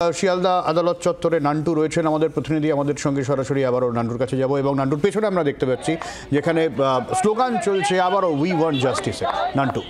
শিয়ালদা আদালত চত্বরে নান্টু রয়েছেন আমাদের প্রতিনিধি, আমাদের সঙ্গে সরাসরি আবারও নান্টুর কাছে যাব এবং নান্টুর পেছনে আমরা দেখতে পাচ্ছি যেখানে স্লোগান চলছে আবারও উই ওয়ান্ট জাস্টিস। নান্টু,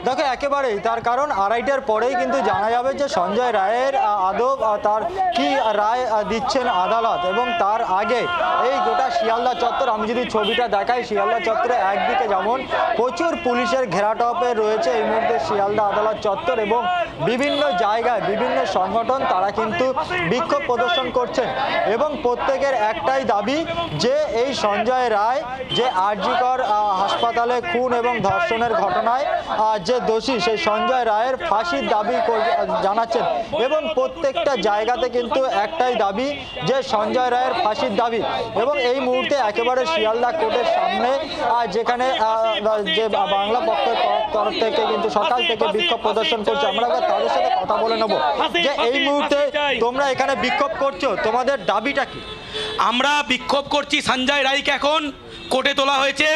দেখো একেবারেই তার কারণ আড়াইটার পরেই কিন্তু জানা যাবে যে সঞ্জয় রায়ের আদৌ তার কি রায় দিচ্ছেন আদালত, এবং তার আগে এই গোটা শিয়ালদা চত্বর আমি যদি ছবিটা দেখাই, শিয়ালদা চত্বরে একদিকে যেমন প্রচুর পুলিশের ঘেরাটপে রয়েছে এই মুহূর্তে শিয়ালদা আদালত চত্বর, এবং বিভিন্ন জায়গায় বিভিন্ন সংগঠন তারা কিন্তু বিক্ষোভ প্রদর্শন করছেন এবং প্রত্যেকের একটাই দাবি যে এই সঞ্জয় রায় যে আরজিকর হাসপাতালে খুন এবং ধর্ষণের ঘটনায় যে দোষী সেই সঞ্জয় রায়ের ফাঁসির দাবি জানাচ্ছেন, এবং প্রত্যেকটা জায়গাতে কিন্তু একটাই দাবি যে সঞ্জয় রায়ের ফাঁসির দাবি। এবং এই মুহূর্তে একেবারে শিয়ালদা কোর্টের সামনে যেখানে যে বাংলা পক্ষের তরফ থেকে কিন্তু সকাল থেকে বিক্ষোভ প্রদর্শন করছে, আমরা তাদের সাথে কথা বলে নেব যে এই মুহূর্তে তোমরা এখানে বিক্ষোভ করছো, তোমাদের দাবিটা কি? আমরা বিক্ষোভ করছি, সঞ্জয় রায়কে এখন কোর্টে তোলা হয়েছে,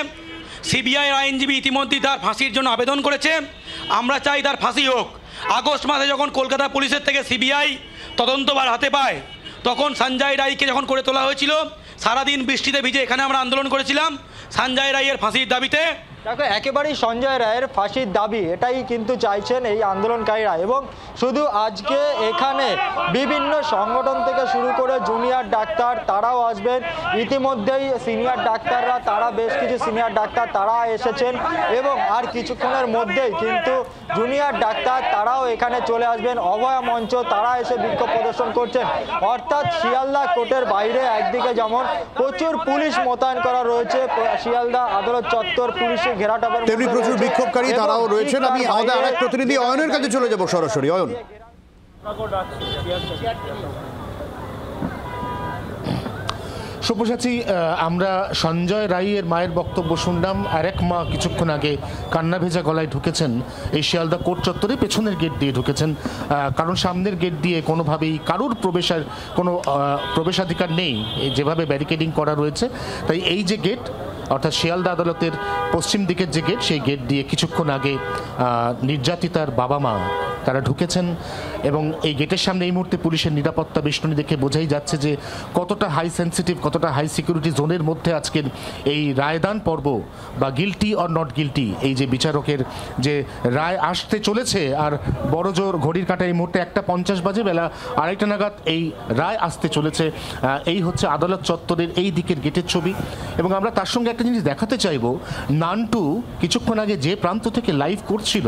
সিবিআই আইনজীবী ইতিমধ্যেই তার ফাঁসির জন্য আবেদন করেছে। আমরা চাই তার ফাঁসি হোক। আগস্ট মাসে যখন কলকাতা পুলিশের থেকে সিবিআই তদন্তভার হাতে পায় তখন সঞ্জয় রায়কে যখন করে তোলা হয়েছিল, সারাদিন বৃষ্টিতে ভিজে এখানে আমরা আন্দোলন করেছিলাম সঞ্জয় রায়ের ফাঁসির দাবিতে। দেখো একেবারেই সঞ্জয় রায়ের ফাঁসির দাবি এটাই কিন্তু চাইছেন এই আন্দোলনকারীরা, এবং শুধু আজকে এখানে বিভিন্ন সংগঠন থেকে শুরু করে জুনিয়র ডাক্তার তারাও আসবেন, ইতিমধ্যেই সিনিয়র ডাক্তাররা তারা বেশ কিছু সিনিয়র ডাক্তার তারা এসেছেন, এবং আর কিছুক্ষণের মধ্যেই কিন্তু জুনিয়র ডাক্তার তারাও এখানে চলে আসবেন, অভয়া মঞ্চ তারা এসে বিক্ষোভ প্রদর্শন করছেন। অর্থাৎ শিয়ালদা কোর্টের বাইরে একদিকে যেমন প্রচুর পুলিশ মোতায়েন করা রয়েছে, শিয়ালদা আদালত চত্বর পুলিশ তেমনি প্রচুর বিক্ষোভকারী তারাও রয়েছেন। আমি আমাদের আরেক প্রতিনিধি অয়নের কাছে চলে যাব সরাসরি। অয়ন, সব্যসাচী, আমরা সঞ্জয় রায়ের মায়ের বক্তব্য শুনলাম। আরেক মা কিছুক্ষণ আগে কান্না ভেজা গলায় ঢুকেছেন এই শিয়ালদা কোর্ট চত্বরে, পেছনের গেট দিয়ে ঢুকেছেন, কারণ সামনের গেট দিয়ে কোনোভাবেই কারুর কোনো প্রবেশাধিকার নেই, যেভাবে ব্যারিকেডিং করা রয়েছে। তাই এই যে গেট, অর্থাৎ শিয়ালদা আদালতের পশ্চিম দিকের যে গেট, সেই গেট দিয়ে কিছুক্ষণ আগে নির্যাতিতার বাবা মা তারা ঢুকেছেন, এবং এই গেটের সামনে এই মুহূর্তে পুলিশের নিরাপত্তা বেষ্টনী দেখে বোঝাই যাচ্ছে যে কতটা হাই সেন্সিটিভ, কতটা হাই সিকিউরিটি জোনের মধ্যে আজকের এই রায়দান পর্ব বা গিলটি অর নট গিলটি, এই যে বিচারকের যে রায় আসতে চলেছে। আর বড় জোর ঘড়ির কাঁটা এই মুহূর্তে 1:50 বাজে, বেলা 2:30 নাগাদ এই রায় আসতে চলেছে। এই হচ্ছে আদালত চত্বরের এই দিকের গেটের ছবি, এবং আমরা তার সঙ্গে একটা জিনিস দেখাতে চাইব। নান্টু কিছুক্ষণ আগে যে প্রান্ত থেকে লাইভ করছিল,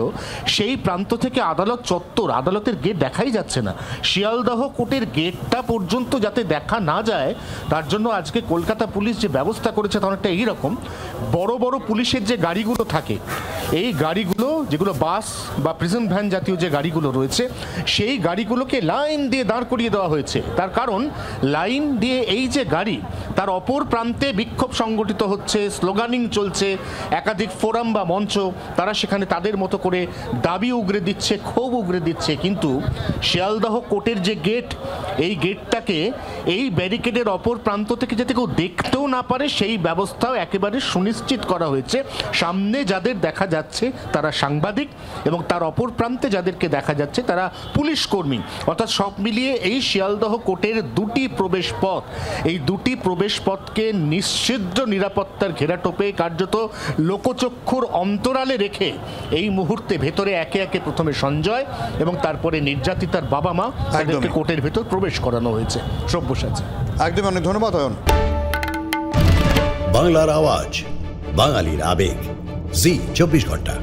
সেই প্রান্ত থেকে আদালত চত্বর, আদালতের গেট দেখাই যাচ্ছে না। শিয়ালদাহ কোর্টের গেটটা পর্যন্ত যাতে দেখা না যায় তার জন্য আজকে কলকাতা পুলিশ যে ব্যবস্থা করেছে তা অনেকটা এইরকম। বড় বড় পুলিশের যে গাড়িগুলো থাকে, এই গাড়িগুলো যেগুলো বাস বা প্রিজন ভ্যান জাতীয় যে গাড়িগুলো রয়েছে, সেই গাড়িগুলোকে লাইন দিয়ে দাঁড় করিয়ে দেওয়া হয়েছে। তার কারণ লাইন দিয়ে এই যে গাড়ি, তার অপর প্রান্তে বিক্ষোভ সংগঠিত হচ্ছে, স্লোগানিং চলছে, একাধিক ফোরাম বা মঞ্চ তারা সেখানে তাদের মতো করে দাবি উগরে দিচ্ছে, ক্ষোভ উগরে দিচ্ছে। কিন্তু শিয়ালদাহ কোর্টের যে গেট, এই গেটটাকে এই ব্যারিকেডের অপর প্রান্ত থেকে যাতে কেউ দেখতেও না পারে সেই ব্যবস্থাও একেবারে সুনিশ্চিত করা হয়েছে। সামনে যাদের দেখা যাচ্ছে তারা সাংবাদিক, এবং তার অপর প্রান্তে যাদেরকে দেখা যাচ্ছে তারা পুলিশ কর্মী। অর্থাৎ সব মিলিয়ে এই শিয়ালদহ কোর্টের দুটি প্রবেশ পথ, এই দুটি প্রবেশ পথকে নিশ্চিদ্র নিরাপত্তার ঘেরাটোপে কার্যত লোকচক্ষুর অন্তরালে রেখে এই মুহূর্তে ভেতরে একে একে প্রথমে সঞ্জয় এবং তারপরে নির্যাতিতার বাবা মা তাদেরকে কোর্টের ভেতর প্রবেশ করানো হয়েছে। সব্যসাচী, একদম অনেক ধন্যবাদ অয়ন। বাংলার আওয়াজ, বাঙালির আবেগ, জি 24 ঘন্টা।